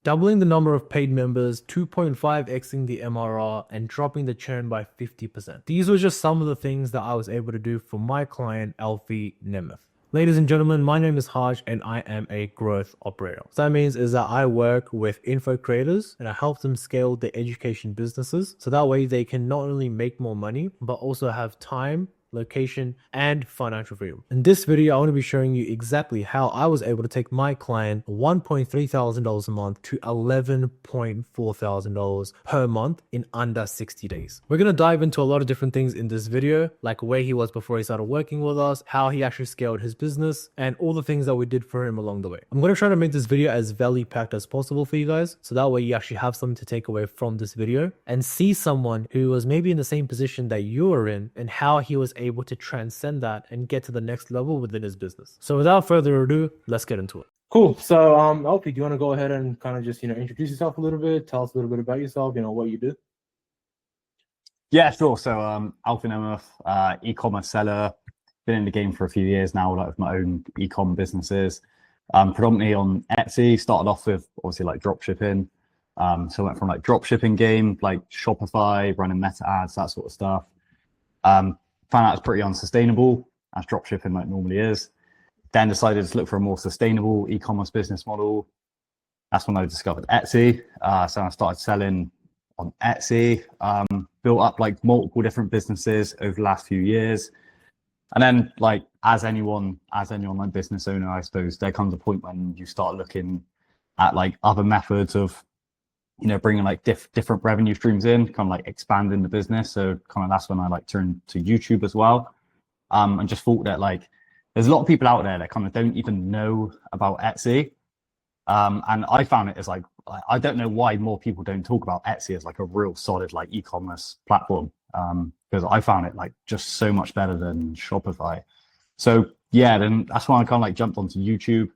doubling the number of paid members, 2.5xing the MRR, and dropping the churn by 50%. These were just some of the things that I was able to do for my client, Alfie Nemeth. Ladies and gentlemen, my name is Haj and I am a growth operator. What that means is that I work with info creators and I help them scale their education businesses so that way they can not only make more money, but also have time, location, and financial freedom. In this video, I want to be showing you exactly how I was able to take my client $1.3 thousand a month to $11.4 thousand per month in under 60 days. We're going to dive into a lot of different things in this video, like where he was before he started working with us, how he actually scaled his business, and all the things that we did for him along the way. I'm going to try to make this video as value packed as possible for you guys, so that way you actually have something to take away from this video and see someone who was maybe in the same position that you are in and how he was able to transcend that and get to the next level within his business. So without further ado, let's get into it. Cool. So, Alfie, do you want to go ahead and kind of just, introduce yourself a little bit, tell us a little bit about yourself, what you do? Yeah, sure. So, Alfie Nemeth, e-commerce seller, been in the game for a few years now, like with my own e-com businesses, predominantly on Etsy. Started off with obviously like drop shipping. So I went from like drop shipping game, like Shopify, running meta ads, that sort of stuff. Found out it's pretty unsustainable, as drop shipping like normally is. Then decided to look for a more sustainable e-commerce business model. That's when I discovered Etsy. So I started selling on Etsy, built up like multiple different businesses over the last few years. And then like as any online business owner, I suppose there comes a point when you start looking at like other methods of, bringing like different revenue streams in, kind of like expanding the business. So kind of that's when I like turned to YouTube as well. And just thought that like, there's a lot of people out there that kind of don't even know about Etsy. And I found it as like, I don't know why more people don't talk about Etsy as like a real solid like e-commerce platform. Because I found it like just so much better than Shopify. So yeah, then that's why I kind of like jumped onto YouTube,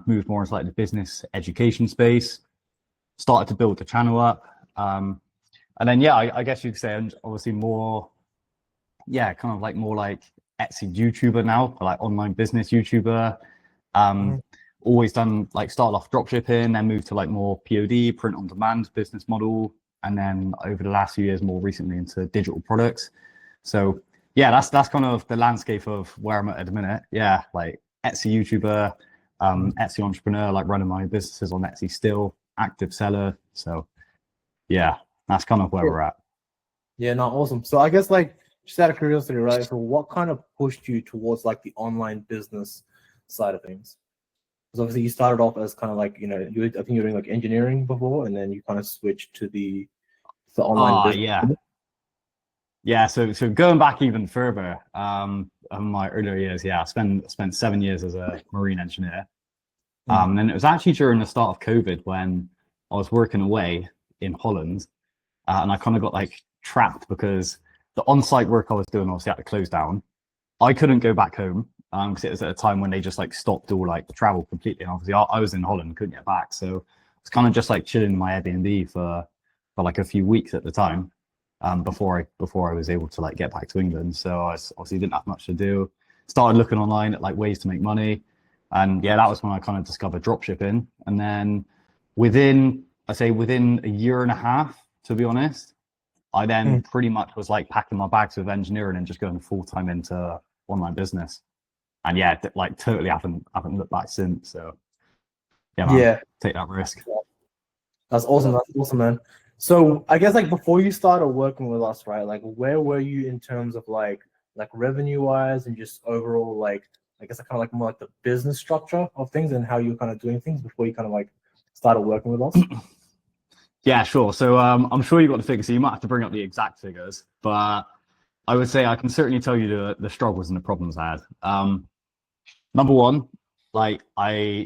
moved more into like the business education space, started to build the channel up. And then, yeah, I guess you could say I'm obviously more, yeah, kind of like more like Etsy YouTuber now, like online business YouTuber. Always done like started off drop shipping, then moved to like more POD, print on demand business model. And then over the last few years, more recently into digital products. So yeah, that's kind of the landscape of where I'm at the minute. Yeah, like Etsy YouTuber, Etsy entrepreneur, like running my businesses on Etsy still, active seller. So yeah, that's kind of where we're at. Yeah, no, awesome. So I guess like just out of curiosity, right? So what kind of pushed you towards like the online business side of things? Because obviously you started off as kind of like, I think you were doing like engineering before, and then you kind of switched to the online business. Yeah. So going back even further, in my earlier years, I spent 7 years as a marine engineer. And it was actually during the start of COVID when I was working away in Holland, and I kind of got like trapped because the on-site work I was doing obviously had to close down. I couldn't go back home because it was at a time when they just like stopped all like travel completely. And obviously I was in Holland, couldn't get back, so it's kind of just like chilling in my Airbnb for like a few weeks at the time, before I was able to like get back to England. So I obviously didn't have much to do. Started looking online at like ways to make money. And yeah, that was when I kind of discovered drop shipping. And then within a year and a half, to be honest, I then pretty much was like packing my bags with engineering and just going full time into online business. And yeah, like totally haven't looked back since. So yeah, man, take that risk. That's awesome. That's awesome, man. So I guess like before you started working with us, right? Like where were you in terms of like revenue wise and just overall like I guess kind of like more like the business structure of things and how you're kind of doing things before you kind of like started working with us? Yeah, sure. So I'm sure you got the figures, so you might have to bring up the exact figures, but I would say I can certainly tell you the struggles and the problems I had. Number one, like so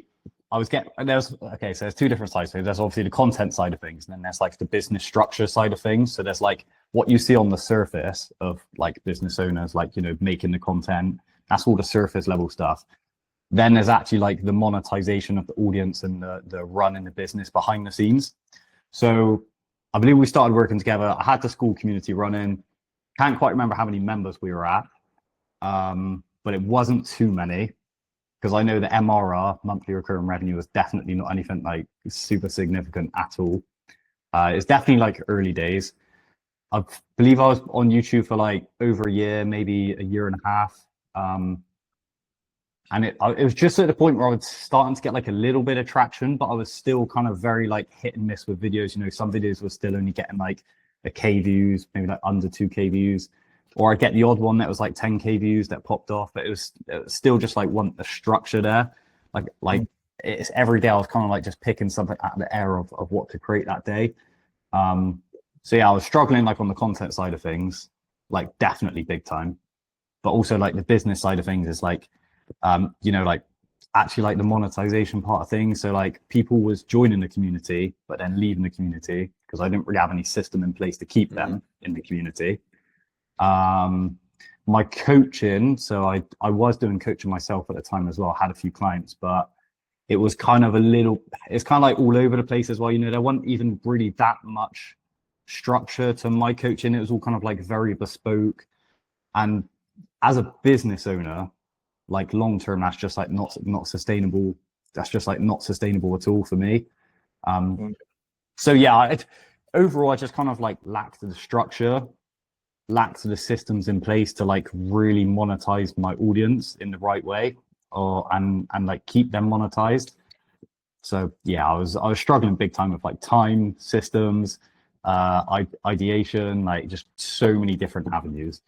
there's two different sides. So there's obviously the content side of things, and then there's like the business structure side of things. So there's like what you see on the surface of like business owners, like, making the content. That's all the surface level stuff. Then there's actually like the monetization of the audience and the run in the business behind the scenes. So I believe we started working together. I had the school community running. Can't quite remember how many members we were at, but it wasn't too many. because I know the MRR, monthly recurring revenue, was definitely not anything like super significant at all. It's definitely like early days. I believe I was on YouTube for like over a year, maybe a year and a half. And it was just at the point where I was starting to get like a little bit of traction, but I was still kind of very like hit and miss with videos. You know, some videos were still only getting like a K views, maybe like under 2K views, or I get the odd one that was like 10K views that popped off, but it was still just like want a structure there. Like it's every day I was kind of like just picking something out of the air of what to create that day. So yeah, I was struggling like on the content side of things, like definitely big time, but also like the business side of things is like, you know, like actually like the monetization part of things. So like people was joining the community, but then leaving the community because I didn't really have any system in place to keep them in the community. My coaching, so I was doing coaching myself at the time as well, had a few clients, but it was kind of it's kind of like all over the place as well. You know, there wasn't even really that much structure to my coaching. It was all kind of like very bespoke. And as a business owner, like long term, that's just like not sustainable. That's just like not sustainable at all for me. So yeah, overall, I just kind of like lacked the structure, lacked the systems in place to like really monetize my audience in the right way, and like keep them monetized. So yeah, I was struggling big time with like time, systems, ideation, like just so many different avenues.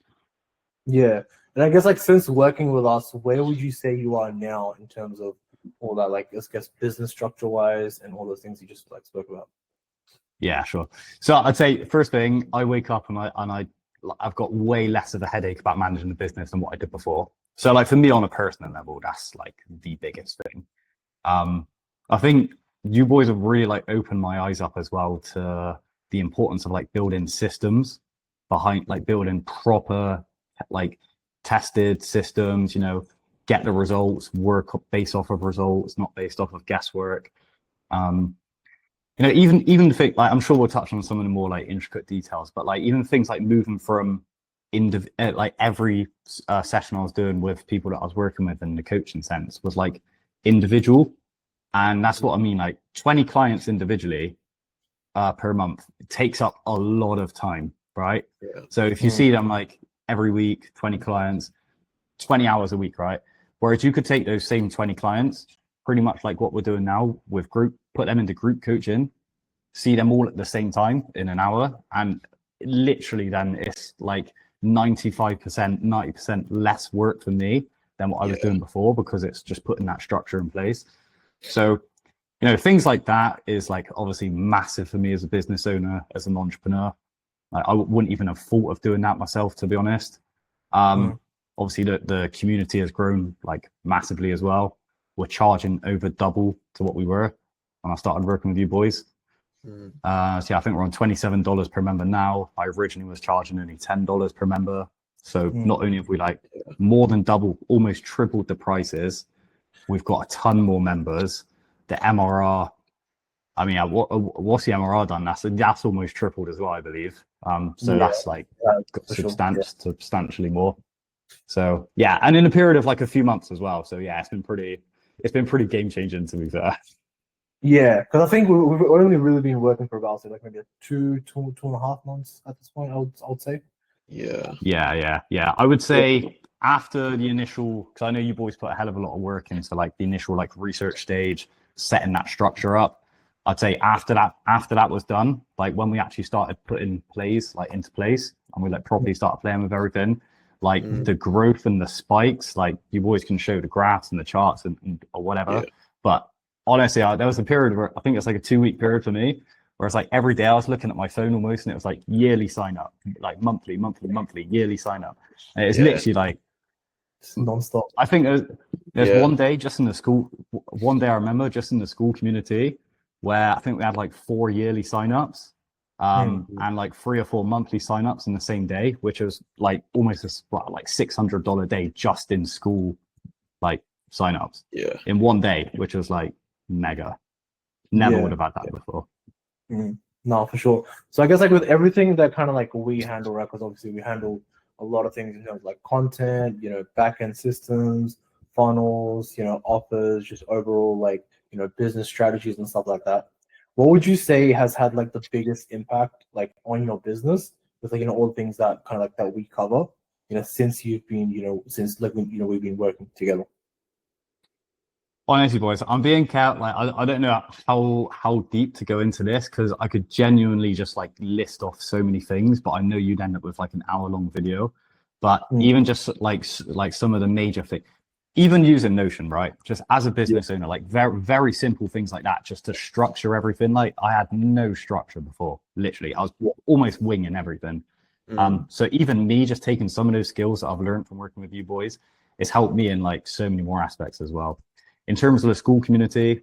Yeah. And I guess like since working with us, where would you say you are now in terms of all that, like I guess business structure wise and all those things you just like spoke about? Yeah, sure. So I'd say first thing, I wake up and I've got way less of a headache about managing the business than what I did before. So like for me on a personal level, that's like the biggest thing. I think you boys have really like opened my eyes up as well to the importance of like building systems behind, like building proper like tested systems, you know, get the results, work based off of results, not based off of guesswork. You know, even the thing, like I'm sure we'll touch on some of the more like intricate details, but like even things like moving from like every session I was doing with people that I was working with in the coaching sense was like individual. And that's what I mean, like 20 clients individually per month, it takes up a lot of time, right? Yeah. So if you see them like every week, 20 clients, 20 hours a week, right? Whereas you could take those same 20 clients, pretty much like what we're doing now with group, put them into group coaching, see them all at the same time in an hour, and literally then it's like 95%, 90% less work for me than what I was doing before, because it's just putting that structure in place. So, you know, things like that is like obviously massive for me as a business owner, as an entrepreneur. Like, I wouldn't even have thought of doing that myself, to be honest. Obviously the community has grown like massively as well. We're charging over double to what we were when I started working with you boys. So yeah, I think we're on $27 per member now. I originally was charging only $10 per member. So not only have we like more than double, almost tripled the prices, we've got a ton more members. The MRR, I mean, what's the MRR done? That's almost tripled as well, I believe. So that's like substantially more. So yeah, and in a period of like a few months as well. So yeah, it's been pretty game changing, to be fair. Yeah, because I think we've only really been working for about like maybe two and a half months at this point. I would say. Yeah. I would say after the initial, because I know you boys put a hell of a lot of work into like the initial like research stage, setting that structure up. I'd say after that was done, like when we actually started putting plays like into place, and we like properly started playing with everything, like the growth and the spikes, like you boys can show the graphs and the charts and or whatever. But honestly, there was a period where I think it's like a 2-week period for me, where it's like every day I was looking at my phone almost, and it was like yearly sign up, like monthly, yearly sign up. And it's literally like non-stop. I think there's one day just in the school, one day I remember just in the school community where I think we had like 4 yearly signups, and like 3 or 4 monthly signups in the same day, which was like almost like $600 day just in school, like signups in one day, which was like mega. Never would have had that before. No, for sure. So I guess like with everything that kind of like we handle, right? Because obviously we handle a lot of things in terms of like content, you know, backend systems, funnels, offers, just overall like, business strategies and stuff like that. What would you say has had like the biggest impact like on your business with like, all the things that kind of like that we cover, since you've been, since like, we've been working together? Honestly, boys, I'm being careful. Like, I don't know how deep to go into this because I could genuinely just like list off so many things, but I know you'd end up with like an hour-long video. But even just like some of the major things, even using Notion, right? Just as a business owner, like very very simple things like that, just to structure everything. Like I had no structure before. Literally, I was almost winging everything. So even me just taking some of those skills that I've learned from working with you boys, it's helped me in like so many more aspects as well. In terms of the school community,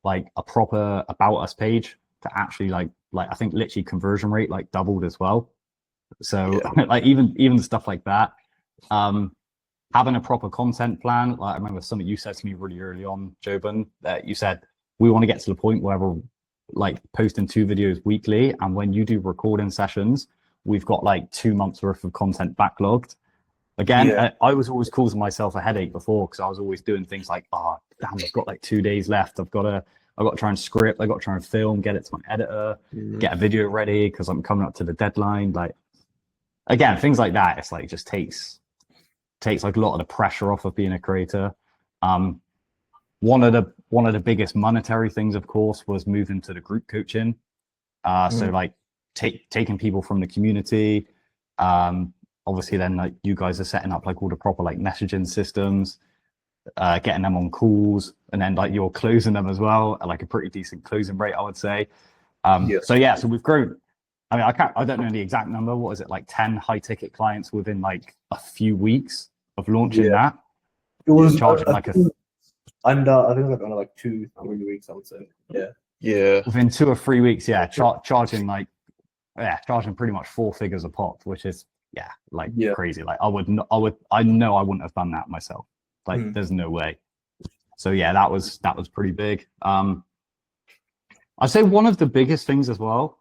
like a proper about us page to actually like I think literally conversion rate like doubled as well. So like even stuff like that, having a proper content plan. Like I remember something you said to me really early on, Jobin, that you said we want to get to the point where we're like posting 2 videos weekly, and when you do recording sessions, we've got like 2 months worth of content backlogged. Again, I was always causing myself a headache before because I was always doing things like, oh, damn, I've got like 2 days left. I've got to try and script. I've got to try and film, get it to my editor, get a video ready because I'm coming up to the deadline. Like, again, things like that. It's like just takes like a lot of the pressure off of being a creator. One of the biggest monetary things, of course, was moving to the group coaching. So like taking people from the community. Obviously then like you guys are setting up like all the proper like messaging systems, getting them on calls, and then like you're closing them as well at like a pretty decent closing rate, I would say. So we've grown. I mean, I don't know the exact number. What is it, like 10 high ticket clients within like a few weeks of launching that? It was charging like I think like under like 2-3 weeks, I would say. Yeah. Within 2 or 3 weeks, charging pretty much 4 figures a pop, which is crazy. Like I know I wouldn't have done that myself. Like there's no way. So yeah, that was pretty big. I'd say one of the biggest things as well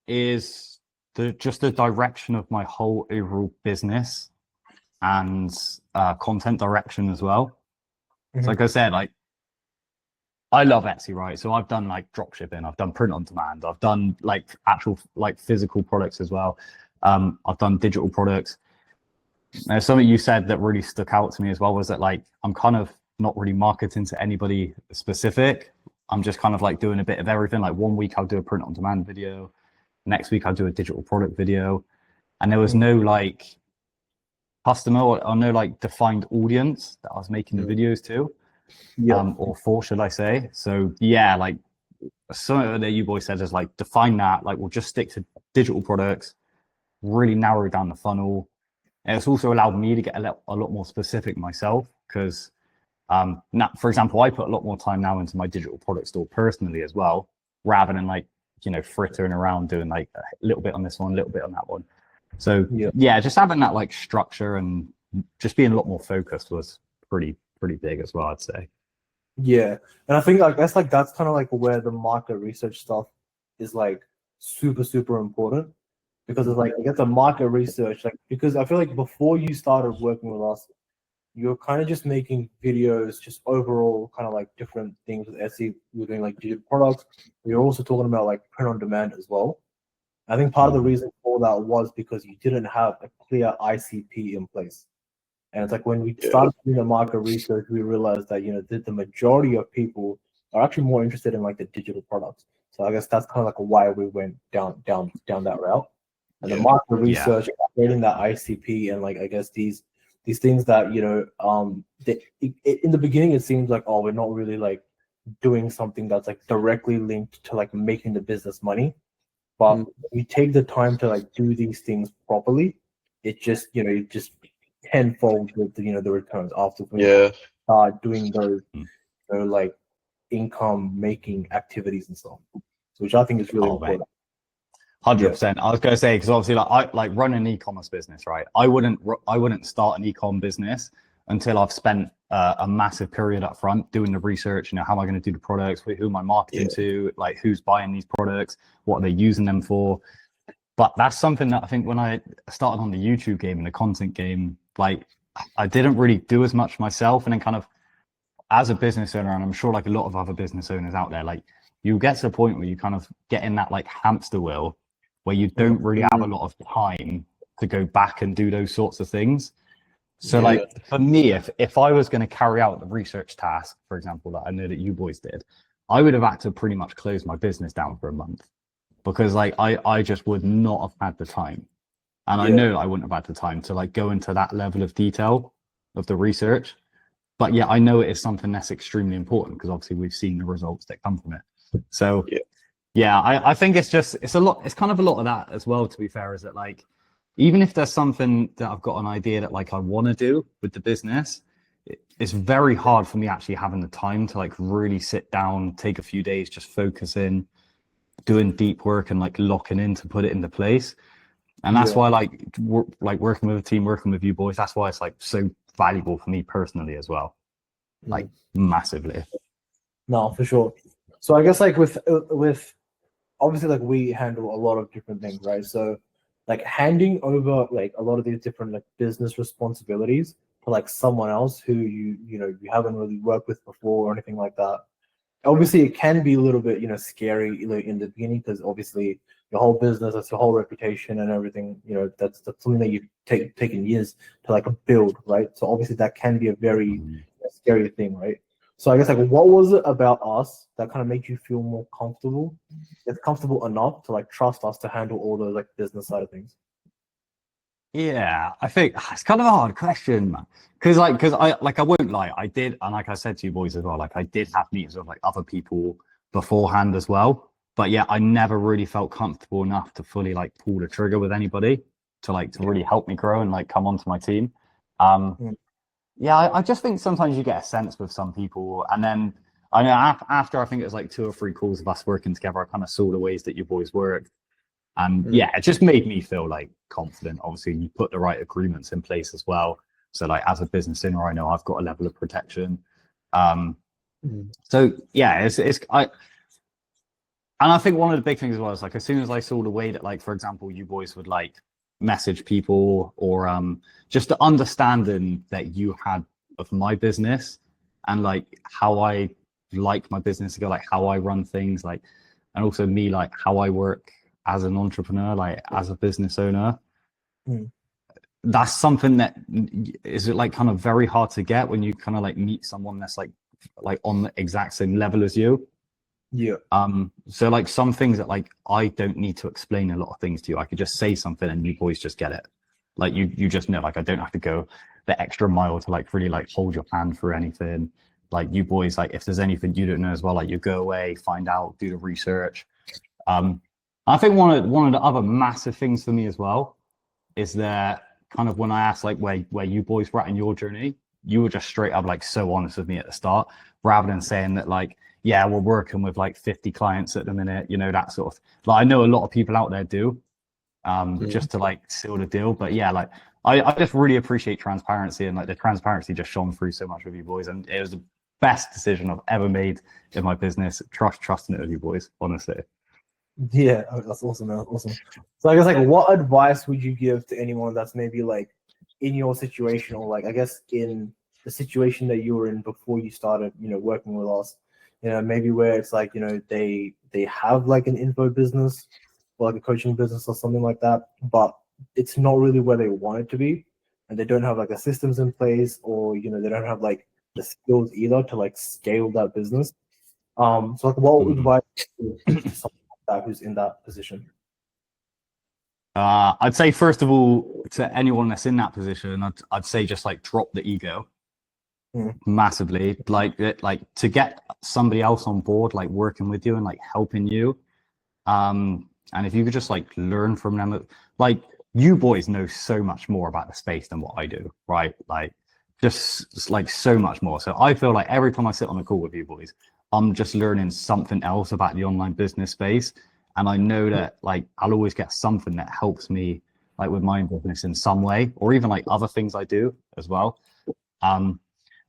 is the direction of my whole overall business and content direction as well. So like I said, like I love Etsy, right? So I've done like drop shipping, I've done print on demand, I've done like actual like physical products as well. I've done digital products. Now, something you said that really stuck out to me as well was that like I'm kind of not really marketing to anybody specific. I'm just kind of like doing a bit of everything. Like one week I'll do a print on demand video, next week I'll do a digital product video, and there was no like customer or no like defined audience that I was making the videos to, or for, should I say. So yeah, like something that you boys said is like define that. Like we'll just stick to digital products, really narrow down the funnel. And it's also allowed me to get a lot more specific myself because now, for example, I put a lot more time now into my digital product store personally as well, rather than like frittering around doing like a little bit on this one, a little bit on that one. So yeah, just having that like structure and just being a lot more focused was pretty big as well, I'd say. Yeah, and I think like that's kind of like where the market research stuff is like super important, because it's like I get the market research, like because I feel like before you started working with us, you're kind of just making videos, just overall kind of like different things with Etsy. You're doing like digital products. You're also talking about like print on demand as well. I think part of the reason for that was because you didn't have a clear ICP in place. And it's like when we started doing the market research, we realized that the majority of people are actually more interested in like the digital products. So I guess that's kind of like why we went down that route. And the market research, creating that ICP, and like I guess these things that in the beginning it seems like, oh, we're not really like doing something that's like directly linked to like making the business money. But we take the time to like do these things properly, it just tenfold with the returns after we start doing those like income making activities and stuff, which I think is really important. 100%. I was going to say, because obviously I like run an e-commerce business, right? I wouldn't start an e-com business until I've spent a massive period up front doing the research. How am I going to do the products? Who am I marketing to? Like, who's buying these products? What are they using them for? But that's something that I think when I started on the YouTube game and the content game, like I didn't really do as much myself. And then kind of as a business owner, and I'm sure like a lot of other business owners out there, like you get to a point where you kind of get in that like hamster wheel where you don't really have a lot of time to go back and do those sorts of things. So like for me, if I was going to carry out the research task, for example, that I know that you boys did, I would have had to pretty much close my business down for a month, because like I just would not have had the time. And I know I wouldn't have had the time to like go into that level of detail of the research. But yeah, I know it is something that's extremely important, because obviously we've seen the results that come from it. So yeah, I think it's kind of a lot of that as well, to be fair, is that like, even if there's something that I've got an idea that like I want to do with the business, it's very hard for me actually having the time to like really sit down, take a few days, just focus in, doing deep work and like locking in to put it into place. And that's why like working with a team, working with you boys, that's why it's like so valuable for me personally as well, like massively. No, for sure. So I guess like with obviously like we handle a lot of different things, right? So like handing over like a lot of these different like business responsibilities to like someone else who you haven't really worked with before or anything like that. Obviously, it can be a little bit scary in the beginning, because obviously your whole business, that's your whole reputation and everything. That's something that you've taken years to like build, right? So obviously that can be a very scary thing, right? So I guess like, what was it about us that kind of made you feel more comfortable? It's comfortable enough to like trust us to handle all the like business side of things. Yeah, I think it's kind of a hard question, man. Because I won't lie, I did, and like I said to you boys as well, like I did have meetings with like other people beforehand as well. But yeah, I never really felt comfortable enough to fully like pull the trigger with anybody to really help me grow and like come onto my team. Yeah, I just think sometimes you get a sense with some people, and then I know after I think it was like 2 or 3 calls of us working together, I kind of saw the ways that you boys work. And yeah, it just made me feel like confident. Obviously, you put the right agreements in place as well. So like as a business owner, I know I've got a level of protection. So yeah, and I think one of the big things as well is like, as soon as I saw the way that like, for example, you boys would like message people, or just the understanding that you had of my business and like how I like my business to go, like how I run things, like, and also me, like how I work as an entrepreneur, like as a business owner. That's something that is like kind of very hard to get when you kind of like meet someone that's like on the exact same level as you. So like some things that like I don't need to explain a lot of things to you. I could just say something and you boys just get it. Like you just know, like I don't have to go the extra mile to like really like hold your hand for anything. Like you boys, like if there's anything you don't know as well, like you go away, find out, do the research. I think one of the other massive things for me as well is that kind of when I asked like where you boys were at in your journey, you were just straight up like so honest with me at the start, rather than saying that like, yeah, we're working with like 50 clients at the minute, that sort of, like I know a lot of people out there do, just to like seal the deal. But yeah, like I just really appreciate transparency, and like the transparency just shone through so much with you boys, and it was the best decision I've ever made in my business. Trusting it with you boys, honestly. Yeah, that's awesome, man. That's awesome. So I guess like, what advice would you give to anyone that's maybe like in your situation, or like I guess in the situation that you were in before you started, working with us? Maybe where it's like, they have like an info business or like a coaching business or something like that, but it's not really where they want it to be, and they don't have like the systems in place, or they don't have like the skills either to like scale that business. So like, what advice would you give to someone like that who's in that position? I'd say first of all, to anyone that's in that position, I'd say just like drop the ego massively. Like to get somebody else on board, like working with you and like helping you. And if you could just like learn from them, like you boys know so much more about the space than what I do, right? Like just like so much more. So I feel like every time I sit on a call with you boys, I'm just learning something else about the online business space. And I know that like I'll always get something that helps me like with my business in some way, or even like other things I do as well.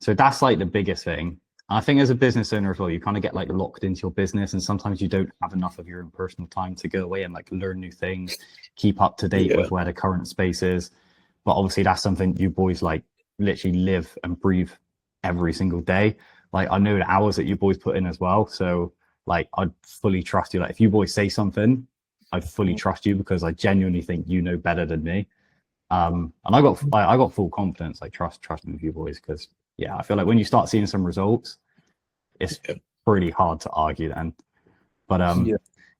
So that's like the biggest thing. I think as a business owner as well, you kind of get like locked into your business, and sometimes you don't have enough of your own personal time to go away and like learn new things, keep up to date with where the current space is. But obviously that's something you boys like literally live and breathe every single day. like I know the hours that you boys put in as well. So like I'd fully trust you. Like if you boys say something, I'd fully trust you because I genuinely think you know better than me. And I got full confidence, like trusting with you boys, because yeah, I feel like when you start seeing some results, it's pretty hard to argue then. But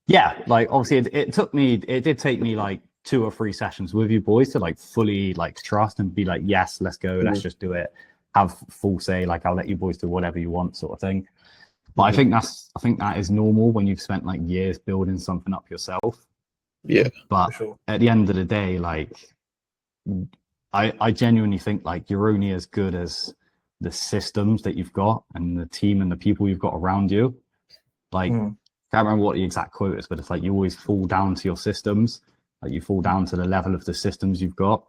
yeah, like obviously it did take me like 2 or 3 sessions with you boys to like fully like trust and be like, yes, let's go, let's just do it, have full say, like I'll let you boys do whatever you want, sort of thing. But I think that is normal when you've spent like years building something up yourself. Yeah. But at the end of the day, like I genuinely think like you're only as good as the systems that you've got and the team and the people you've got around you. Like, can't remember what the exact quote is, but it's like you always fall down to your systems. Like you fall down to the level of the systems you've got.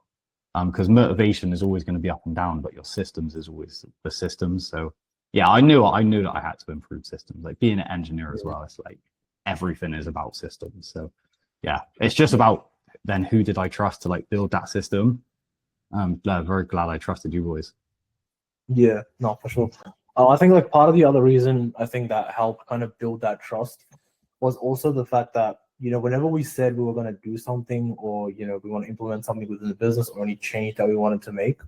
Because motivation is always going to be up and down, but your systems is always the systems. So yeah, I knew that I had to improve systems. Like being an engineer as well, it's like everything is about systems. So yeah, it's just about then who did I trust to like build that system. I'm very glad I trusted you boys. Yeah, no, for sure. I think like part of the other reason I think that helped kind of build that trust was also the fact that, you know, whenever we said we were going to do something or, you know, we want to implement something within the business or any change that we wanted to make,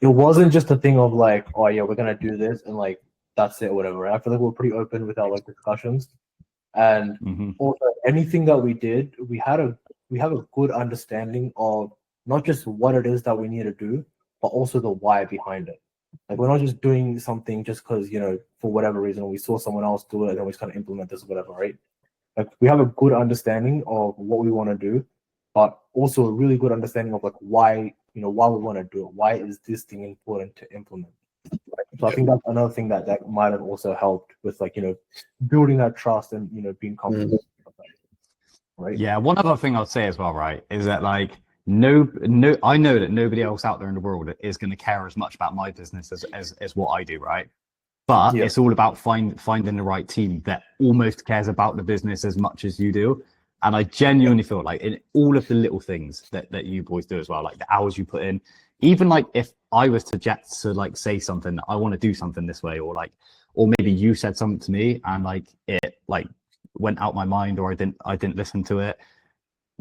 it wasn't just a thing of like, oh yeah, we're going to do this and like, that's it or whatever. I feel like we're pretty open with our like discussions. And also anything that we did, we have a good understanding of not just what it is that we need to do, but also the why behind it. Like we're not just doing something just because, you know, for whatever reason we saw someone else do it and then we just kind of implement this or whatever, right? Like we have a good understanding of what we want to do, but also a really good understanding of like why we want to do it. Why is this thing important to implement? Right? So I think that's another thing that might have also helped with like, you know, building that trust and, you know, being comfortable. Right. Yeah, one other thing I'll say as well, right, is that like no, I know that nobody else out there in the world is going to care as much about my business as what I do, right? But it's all about finding the right team that almost cares about the business as much as you do. And I genuinely feel like in all of the little things that you boys do as well, like the hours you put in, even like if I was to like say something, I want to do something this way, or maybe you said something to me and like it like went out my mind or I didn't listen to it.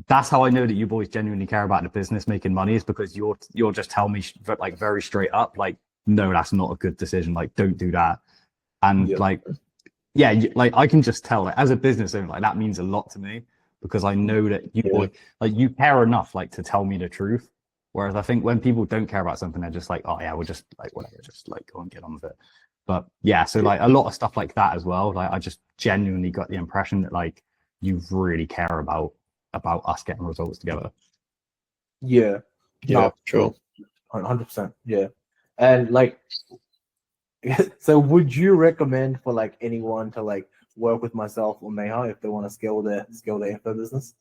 That's how I know that you boys genuinely care about the business making money, is because you'll just tell me like very straight up, like, no, that's not a good decision. Like, don't do that. And like I can just tell, like, as a business owner, like that means a lot to me because I know that you care enough like to tell me the truth. Whereas I think when people don't care about something, they're just like, oh yeah, we'll just like whatever, just like go and get on with it. But yeah, so like a lot of stuff like that as well. Like I just genuinely got the impression that like you really care about us getting results together. Yeah, sure. 100%. Yeah. And like, so would you recommend for like anyone to like work with myself or Meha if they want to scale their info business?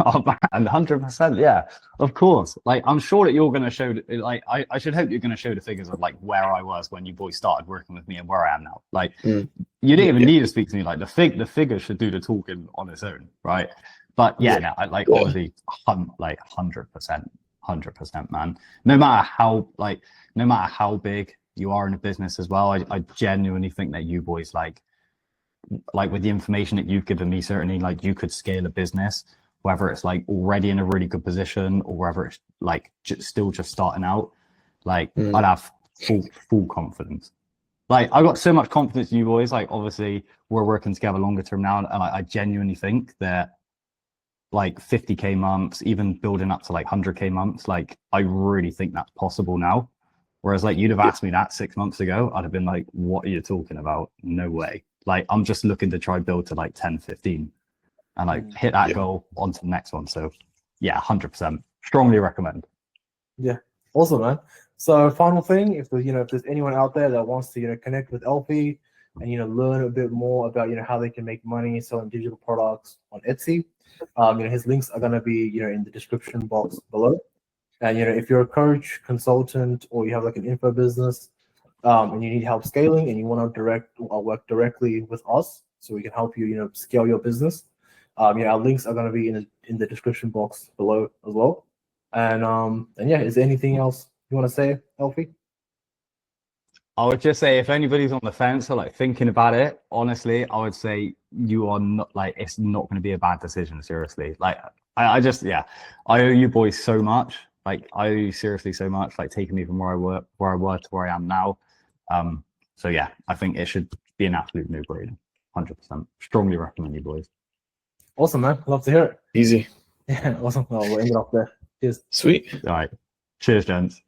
Oh man, 100%. Yeah, of course. Like, I'm sure that you're going to show, like, I should hope you're going to show the figures of like where I was when you boys started working with me and where I am now. Like, you didn't even need to speak to me. Like, the figures should do the talking on its own, right? But yeah, no, I like obviously, like 100%, man. No matter how big you are in a business as well, I genuinely think that you boys like with the information that you've given me, certainly like you could scale a business, whether it's like already in a really good position or whether it's like still just starting out. Like I'd have full confidence. Like I got so much confidence in you boys. Like obviously we're working together longer term now, and I genuinely think that like 50k months, even building up to like 100k months, like I really think that's possible now. Whereas like you'd have asked me that 6 months ago, I'd have been like, what are you talking about? No way. Like I'm just looking to try build to like 10, 15 and like hit that goal on to the next one. So yeah, 100%. Strongly recommend. Yeah. Awesome, man. So final thing, if there's anyone out there that wants to, connect with Elfie and, learn a bit more about, how they can make money selling digital products on Etsy, his links are going to be, in the description box below. And, if you're a coach, consultant, or you have like an info business, and you need help scaling and you want to work directly with us so we can help you, scale your business, our links are going to be in the description box below as well. And yeah, is there anything else you want to say, Elfie? I would just say if anybody's on the fence or like thinking about it, honestly, I would say you are not like it's not going to be a bad decision. Seriously, like I just I owe you boys so much. Like I owe you seriously so much. Like taking me from where I were to where I am now. So yeah, I think it should be an absolute no-brainer. 100%. Strongly recommend you boys. Awesome, man. Love to hear it. Easy. Yeah, awesome. Well, we'll end it off there. Cheers. Sweet. All right. Cheers, gents.